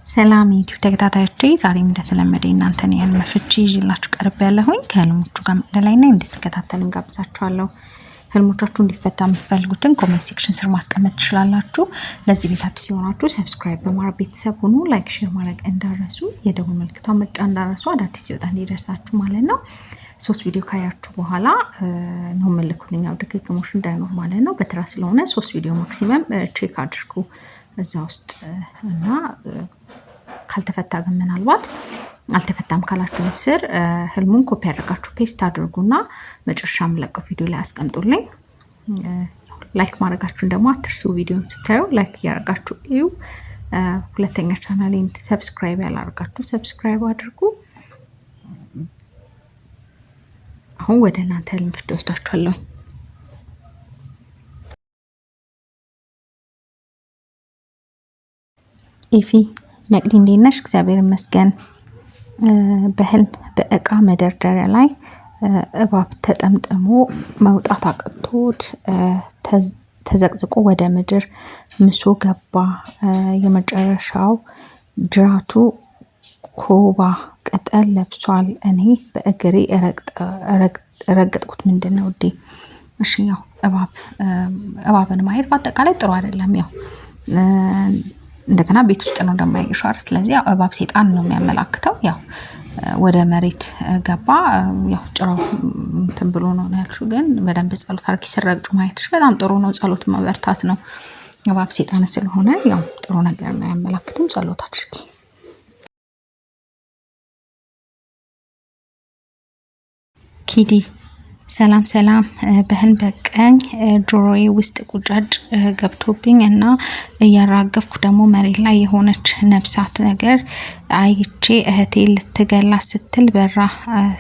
ሰላም ዩቲዩብ ተከታታዮቼ ዛሬም እንደተለመደ እናንተን የህልም ፍቺ ይዤላችሁ ቀርብ ያለሁኝ ከህልሞቹ ጋር መቅደላይና እንድትከታተሉን ጋብዛችኋለሁ። ህልሞቻችሁ እንዲፈታ የምትፈልጉትን ኮሜንት ሴክሽን ስር ማስቀመጥ ትችላላችሁ። ለዚህ ቤት አዲስ የሆናችሁ ሰብስክራይብ በማድረግ ቤተሰብ ሁኑ። ላይክ፣ ሼር ማድረግ እንዳረሱ፣ የደወል ምልክቷን መጫን እንዳረሱ፣ አዳዲስ ሲወጣ እንዲደርሳችሁ ማለት ነው። 3 ቪዲዮ ካያችሁ በኋላ ነው መልኩልኝ፣ ድግግሞሽ እንዳይኖር ማለት ነው። በትራ ስለሆነ 3 ቪዲዮ ማክሲመም ቼክ አድርጉ እዛ ውስጥ እና ካልተፈታ ግን ምናልባት አልተፈታም ካላችሁ ስር ህልሙን ኮፒ አድርጋችሁ ፔስት አድርጉና መጨረሻ የምለቀው ቪዲዮ ላይ አስቀምጡልኝ። ላይክ ማድረጋችሁን ደግሞ አትርሱ። ቪዲዮን ስታዩ ላይክ እያደረጋችሁ እዩ። ሁለተኛ ቻናሌን ሰብስክራይብ ያላደርጋችሁ ሰብስክራይብ አድርጉ። አሁን ወደ እናንተ ህልም ፍቺ ወስዳችኋለሁ። ኢፊ መቅዲ እንዴት ነሽ? እግዚአብሔር ይመስገን። በህልም በእቃ መደርደሪያ ላይ እባብ ተጠምጥሞ መውጣት አቅቶት ተዘቅዝቆ ወደ ምድር ምሶ ገባ። የመጨረሻው ጅራቱ ኮባ ቅጠል ለብሷል። እኔ በእግሬ ረገጥኩት። ምንድን ነው ውዴ? እሺ ያው እባብን ማየት በአጠቃላይ ጥሩ አይደለም። ያው እንደገና ቤት ውስጥ ነው እንደማይገሻው አይደል? ስለዚህ እባብ ሴጣን ነው የሚያመላክተው። ያው ወደ መሬት ገባ። ያው ጭራው እንትን ብሎ ነው ያልሽው፣ ግን በደንብ ጸሎት አድርጊ። ሲረግጩ ማየትሽ በጣም ጥሩ ነው። ጸሎት መበርታት ነው። እባብ ሴጣን ስለሆነ ያው ጥሩ ነገር ነው ያመላክትም። ጸሎት አድርጊ። ኪዲ ሰላም ሰላም። በህልም በቀኝ ጆሮዬ ውስጥ ቁጫጭ ገብቶብኝ እና እያራገፍኩ ደግሞ መሬት ላይ የሆነች ነፍሳት ነገር አይቼ እህቴ ልትገላት ስትል በራ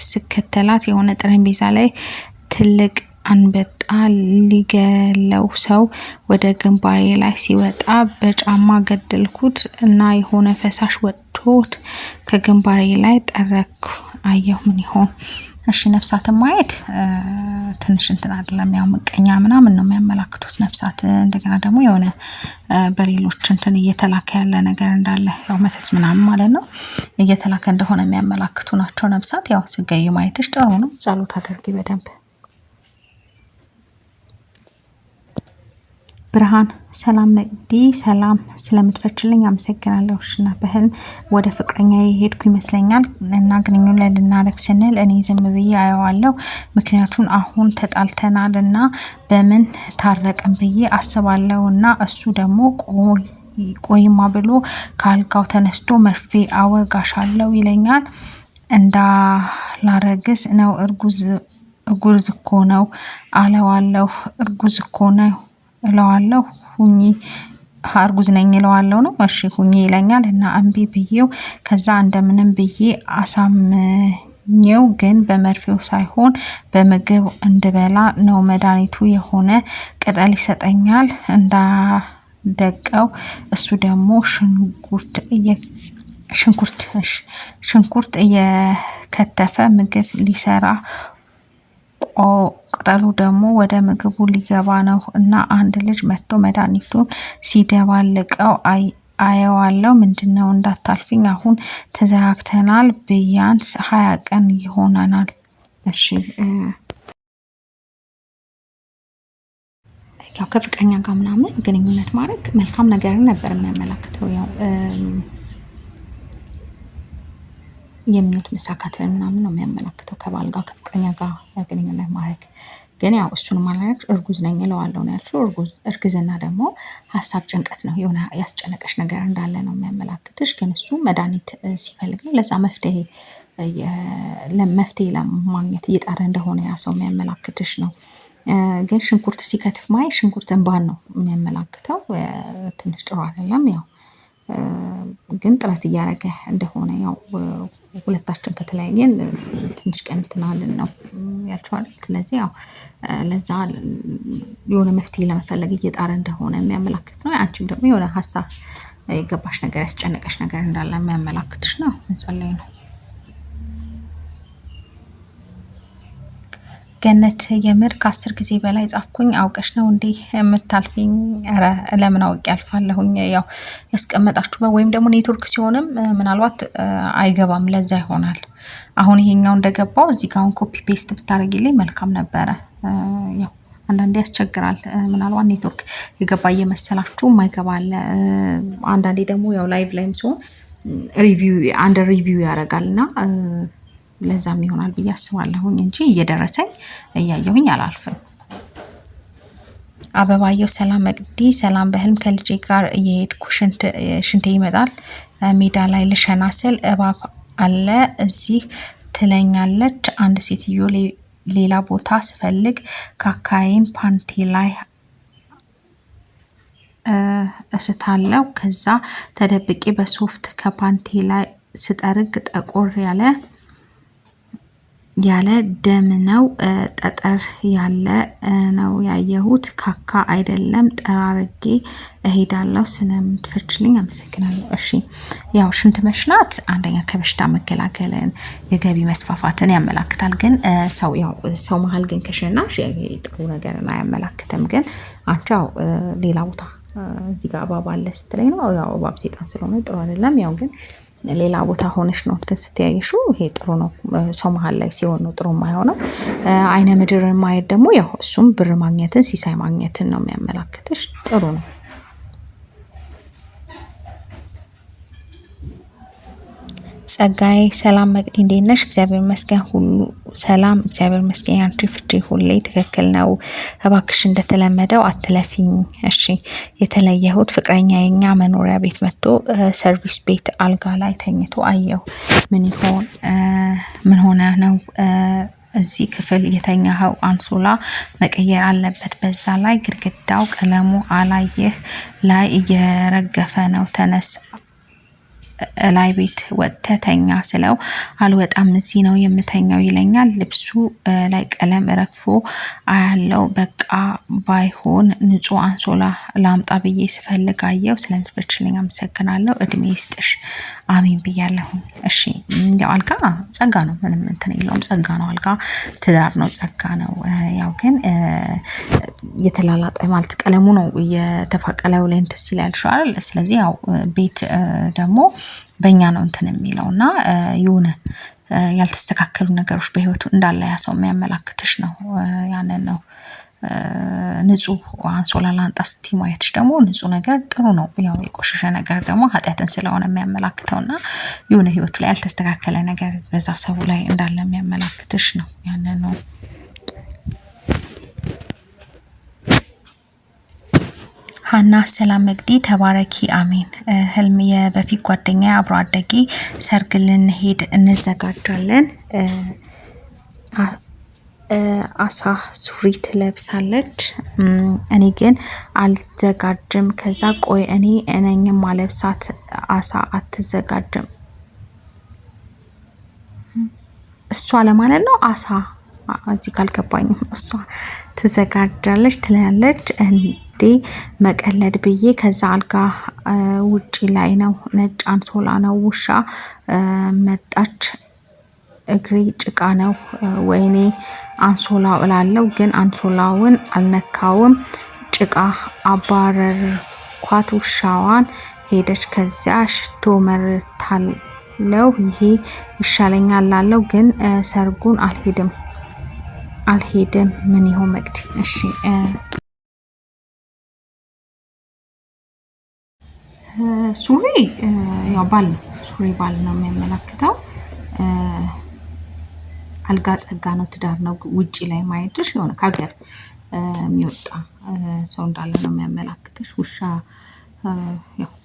ስከተላት የሆነ ጠረጴዛ ላይ ትልቅ አንበጣ ሊገለው ሰው ወደ ግንባሬ ላይ ሲወጣ በጫማ ገደልኩት እና የሆነ ፈሳሽ ወጥቶት ከግንባሬ ላይ ጠረኩ። አየሁ። ምን ይሆን? እሺ ነፍሳትን ማየት ትንሽ እንትን አይደለም። ያው ምቀኛ ምናምን ነው የሚያመላክቱት ነፍሳት። እንደገና ደግሞ የሆነ በሌሎች እንትን እየተላከ ያለ ነገር እንዳለ ያው መተት ምናምን ማለት ነው እየተላከ እንደሆነ የሚያመላክቱ ናቸው ነፍሳት። ያው ሲገይ ማየትሽ ጥሩ ነው። ጸሎት አድርጊ በደንብ። ብርሃን ሰላም መቅዲ፣ ሰላም ስለምትፈችልኝ አመሰግናለሁ። እሺና በህልም ወደ ፍቅረኛ የሄድኩ ይመስለኛል እና ግንኙነት ልናደርግ ስንል እኔ ዝም ብዬ አየዋለሁ። ምክንያቱም አሁን ተጣልተናል እና በምን ታረቅን ብዬ አስባለሁ እና እሱ ደግሞ ቆይማ ብሎ ካልጋው ተነስቶ መርፌ አወጋሻለሁ ይለኛል። እንዳላረግዝ ነው። እርጉዝ እኮ ነው አለዋለሁ። እርጉዝ እኮ ነው እለዋለሁ። ሁኚ እርጉዝ ነኝ እለዋለሁ ነው። እሺ ሁኚ ይለኛል እና እምቢ ብዬው ከዛ እንደምንም ብዬ አሳምኘው፣ ግን በመርፌው ሳይሆን በምግብ እንድበላ ነው። መድኃኒቱ የሆነ ቅጠል ይሰጠኛል እንዳደቀው። እሱ ደግሞ ሽንኩርት እየከተፈ ምግብ ሊሰራ ቅጠሉ ደግሞ ወደ ምግቡ ሊገባ ነው እና አንድ ልጅ መጥቶ መድኃኒቱን ሲደባልቀው አየዋለሁ። ምንድነው? እንዳታልፊኝ፣ አሁን ተዘጋግተናል። ቢያንስ 20 ቀን ይሆነናል። እሺ ያው ከፍቅረኛ ጋር ምናምን ግንኙነት ማድረግ መልካም ነገርን ነበር የሚያመላክተው። ያው የሚወት መሳካትን ምናምን ነው የሚያመላክተው። ከባል ጋር ከፍቅረኛ ጋር ግንኙነት ማድረግ ግን ያው እሱን ማለት እርጉዝ ነኝ እለዋለሁ ነው ያልሽው። እርግዝና ደግሞ ሀሳብ ጭንቀት ነው። የሆነ ያስጨነቀሽ ነገር እንዳለ ነው የሚያመላክትሽ። ግን እሱ መድኃኒት ሲፈልግ ነው። ለዛ መፍትሄ ለማግኘት እየጣረ እንደሆነ ያ ሰው የሚያመላክትሽ ነው። ግን ሽንኩርት ሲከትፍ ማየት ሽንኩርት እንባን ነው የሚያመላክተው። ትንሽ ጥሩ አይደለም። ያው ግን ጥረት እያደረገ እንደሆነ ያው ሁለታችን ከተለያየን ትንሽ ቀን እንትናልን ነው ያልቻለ። ስለዚህ ያው ለዛ የሆነ መፍትሄ ለመፈለግ እየጣረ እንደሆነ የሚያመላክት ነው። አንቺም ደግሞ የሆነ ሀሳብ የገባሽ ነገር ያስጨነቀሽ ነገር እንዳለ የሚያመላክትሽ ነው። እንጸልይ ነው። ገነት የምር ከ10 ጊዜ በላይ ጻፍኩኝ። አውቀሽ ነው እንዴ የምታልፊኝ? ኧረ ለምን አውቄ አልፋለሁኝ። ያው ያስቀመጣችሁ ወይም ደግሞ ኔትወርክ ሲሆንም ምናልባት አይገባም፣ ለዛ ይሆናል። አሁን ይሄኛው እንደገባው እዚህ ጋር አሁን ኮፒ ፔስት ብታደርጊልኝ መልካም ነበረ። ያው አንዳንዴ ያስቸግራል። ምናልባት ኔትወርክ የገባ እየመሰላችሁ የማይገባ አለ። አንዳንዴ ደግሞ ያው ላይቭ ላይም ሲሆን ሪቪው አንደር ሪቪው ያደርጋልና ለዛም ይሆናል ብዬ አስባለሁኝ እንጂ እየደረሰኝ እያየሁኝ አላልፍም። አበባየው ሰላም መቅዲ ሰላም። በህልም ከልጄ ጋር እየሄድኩ ሽንቴ ይመጣል። ሜዳ ላይ ልሸና ስል እባብ አለ እዚህ ትለኛለች። አንድ ሴትዮ ሌላ ቦታ ስፈልግ ካካይን ፓንቲ ላይ እስታለው። ከዛ ተደብቄ በሶፍት ከፓንቲ ላይ ስጠርግ ጠቆር ያለ ደም ነው፣ ጠጠር ያለ ነው ያየሁት። ካካ አይደለም። ጠራርጌ እሄዳለሁ። ስለምትፈችልኝ አመሰግናለሁ። እሺ ያው ሽንት መሽናት አንደኛ ከበሽታ መከላከልን የገቢ መስፋፋትን ያመላክታል። ግን ሰው መሀል ግን ከሸናሽ ጥሩ ነገርን አያመላክትም። ግን አንቺ ያው ሌላ ቦታ እዚህ ጋር እባብ አለ ስትለኝ ነው። ያው እባብ ሴጣን ስለሆነ ጥሩ አይደለም። ያው ግን ሌላ ቦታ ሆነሽ ነው ስትያይሹ ይሄ ጥሩ ነው። ሰው መሀል ላይ ሲሆን ነው ጥሩ የማይሆነው። አይነ ምድር ማየት ደግሞ ያው እሱም ብር ማግኘትን ሲሳይ ማግኘትን ነው የሚያመላክትሽ። ጥሩ ነው። ጸጋዬ ሰላም መቅዲ እንዴት ነሽ? እግዚአብሔር ይመስገን ሁሉ ሰላም፣ እግዚአብሔር ይመስገን። አንቺ ፍቺ ሁሌ ትክክል ነው። እባክሽ እንደተለመደው አትለፊኝ። እሺ የተለየሁት ፍቅረኛ የኛ መኖሪያ ቤት መጥቶ ሰርቪስ ቤት አልጋ ላይ ተኝቶ አየሁ። ምን ሆነ ነው እዚህ ክፍል የተኛኸው? አንሶላ መቀየር አለበት። በዛ ላይ ግድግዳው ቀለሙ አላየህ ላይ እየረገፈ ነው። ተነስ ላይ ቤት ወጥተህ ተኛ ስለው አልወጣም እዚህ ነው የምተኛው ይለኛል። ልብሱ ላይ ቀለም ረግፎ አያለው። በቃ ባይሆን ንጹህ አንሶላ ላምጣ ብዬ ስፈልግ አየው። ስለምትፈችልኝ አመሰግናለሁ። እድሜ ይስጥሽ። አሜን ብያለሁ። እሺ ያው አልጋ ጸጋ ነው፣ ምንም እንትን የለውም። ጸጋ ነው። አልጋ ትዳር ነው፣ ጸጋ ነው። ያው ግን የተላላጠ ማለት ቀለሙ ነው የተፋቀለው ላይ እንትን ሲል ያልሻል። ስለዚህ ያው ቤት ደግሞ በእኛ ነው እንትን የሚለው እና የሆነ ያልተስተካከሉ ነገሮች በህይወቱ እንዳለ ያ ሰው የሚያመላክትሽ ነው። ያንን ነው ንጹህ አንሶላ ላንጣ ስትይ ማየትሽ ደግሞ ንጹህ ነገር ጥሩ ነው። ያው የቆሸሸ ነገር ደግሞ ኃጢአትን ስለሆነ የሚያመላክተውና የሆነ ህይወቱ ላይ ያልተስተካከለ ነገር በዛ ሰው ላይ እንዳለ የሚያመላክትሽ ነው። ያንን ነው። ሀና ሰላም መቅዲ ተባረኪ አሜን። ህልም የበፊት ጓደኛ አብሮ አደጌ ሰርግ ልንሄድ እንዘጋጃለን። አሳ ሱሪ ትለብሳለች፣ እኔ ግን አልዘጋጅም። ከዛ ቆይ እኔ ነኝም ማለብሳት አሳ አትዘጋጅም እሷ ለማለት ነው። አሳ እዚህ ካልገባኝም እሷ ትዘጋጃለች ትላለች እንዴ መቀለድ ብዬ። ከዛ አልጋ ውጪ ላይ ነው፣ ነጭ አንሶላ ነው። ውሻ መጣች፣ እግሬ ጭቃ ነው። ወይኔ አንሶላው እላለው ግን አንሶላውን አልነካውም። ጭቃ አባረርኳት፣ ውሻዋን ሄደች። ከዚያ ሽቶ መርታለው፣ ይሄ ይሻለኛል ላለው ግን ሰርጉን አልሄድም። ምን ይሆን መቅዲ? እሺ ሱሪ ያው ባል ነው። ሱሪ ባል ነው የሚያመላክተው። አልጋ ጸጋ ነው፣ ትዳር ነው። ውጪ ላይ ማየትሽ የሆነ ከሀገር የሚወጣ ሰው እንዳለ ነው የሚያመላክትሽ።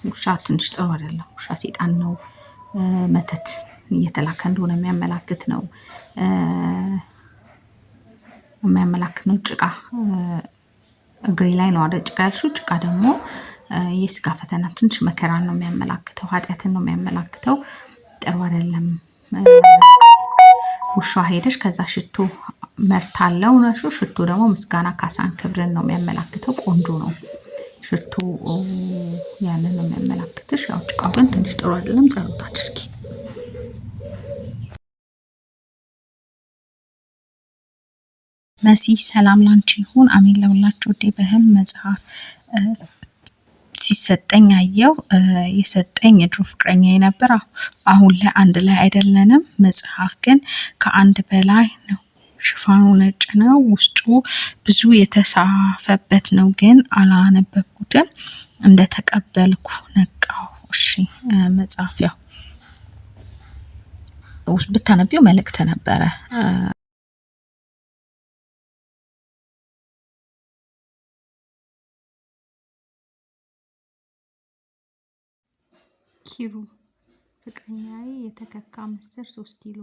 ውሻ ትንሽ ጥሩ አይደለም። ውሻ ሴጣን ነው፣ መተት እየተላከ እንደሆነ የሚያመላክት ነው። ጭቃ እግሬ ላይ ነው አይደል? ጭቃ ያልሽው ጭቃ ደግሞ የስጋ ፈተና ትንሽ መከራን ነው የሚያመላክተው፣ ኃጢአትን ነው የሚያመላክተው። ጥሩ አይደለም። ውሻ ሄደሽ ከዛ ሽቶ መርታለው ነሹ። ሽቶ ደግሞ ምስጋና፣ ካሳን፣ ክብርን ነው የሚያመላክተው። ቆንጆ ነው ሽቶ፣ ያንን ነው የሚያመላክትሽ። ያው ጭቃው ግን ትንሽ ጥሩ አይደለም። ጸሎት አድርጊ። መሲ ሰላም ላንቺ ይሁን። አሜን ለሁላችሁ። ውዴ በህልም መጽሐፍ ሲሰጠኝ አየው። የሰጠኝ የድሮ ፍቅረኛ የነበር አሁን ላይ አንድ ላይ አይደለንም። መጽሐፍ ግን ከአንድ በላይ ነው። ሽፋኑ ነጭ ነው። ውስጡ ብዙ የተጻፈበት ነው፣ ግን አላነበብኩትም። እንደተቀበልኩ ነቃው። እሺ መጽሐፍ ያው ብታነቢው መልእክት ነበረ። ኪሩ ፍቅረኛዬ የተከካ ምስር 3 ኪሎ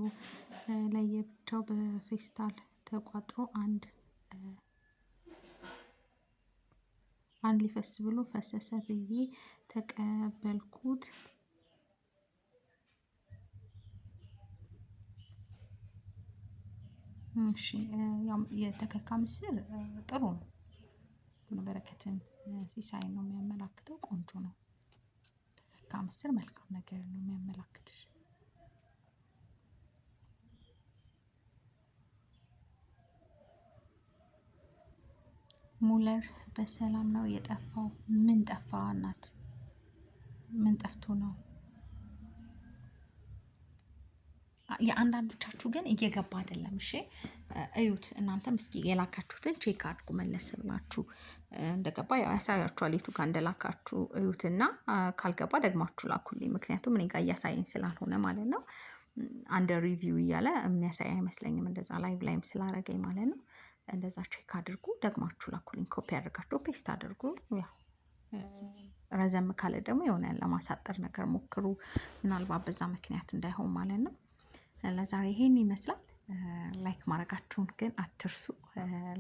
ለየብቻው በፌስታል ተቋጥሮ አንድ ሊፈስ ብሎ ፈሰሰ ብዬ ተቀበልኩት። እሺ የተከካ ምስር ጥሩ ነው። በረከትን ሲሳይ ነው የሚያመላክተው። ቆንጆ ነው። የተከካ ምስር መልካም ነገር ነው የሚያመላክትሽ። ሙለር በሰላም ነው የጠፋው? ምን ጠፋ እናት? ምን ጠፍቶ ነው? የአንዳንዶቻችሁ ግን እየገባ አይደለም። እሺ እዩት። እናንተም እስኪ የላካችሁትን ቼክ አድርጉ መለስ ብላችሁ። እንደገባ ያው ያሳያችኋል የቱ ጋር እንደላካችሁ እዩትና ካልገባ ደግማችሁ ላኩልኝ። ምክንያቱም እኔ ጋር እያሳየኝ ስላልሆነ ማለት ነው። አንድ ሪቪው እያለ የሚያሳይ አይመስለኝም፣ እንደዛ ላይቭ ላይም ስላረገኝ ማለት ነው። እንደዛ ቼክ አድርጉ፣ ደግማችሁ ላኩልኝ። ኮፒ አድርጋችሁ ፔስት አድርጉ። ያው ረዘም ካለ ደግሞ የሆነ ለማሳጠር ነገር ሞክሩ፣ ምናልባት በዛ ምክንያት እንዳይሆን ማለት ነው። ለዛሬ ይሄን ይመስላል። ላይክ ማድረጋችሁን ግን አትርሱ።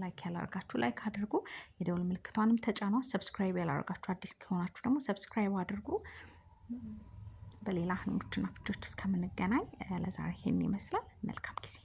ላይክ ያላረጋችሁ ላይክ አድርጉ፣ የደውል ምልክቷንም ተጫኗ። ሰብስክራይብ ያላረጋችሁ አዲስ ከሆናችሁ ደግሞ ሰብስክራይብ አድርጉ። በሌላ ህልሞችና ፍቾች እስከምንገናኝ ለዛሬ ይሄን ይመስላል። መልካም ጊዜ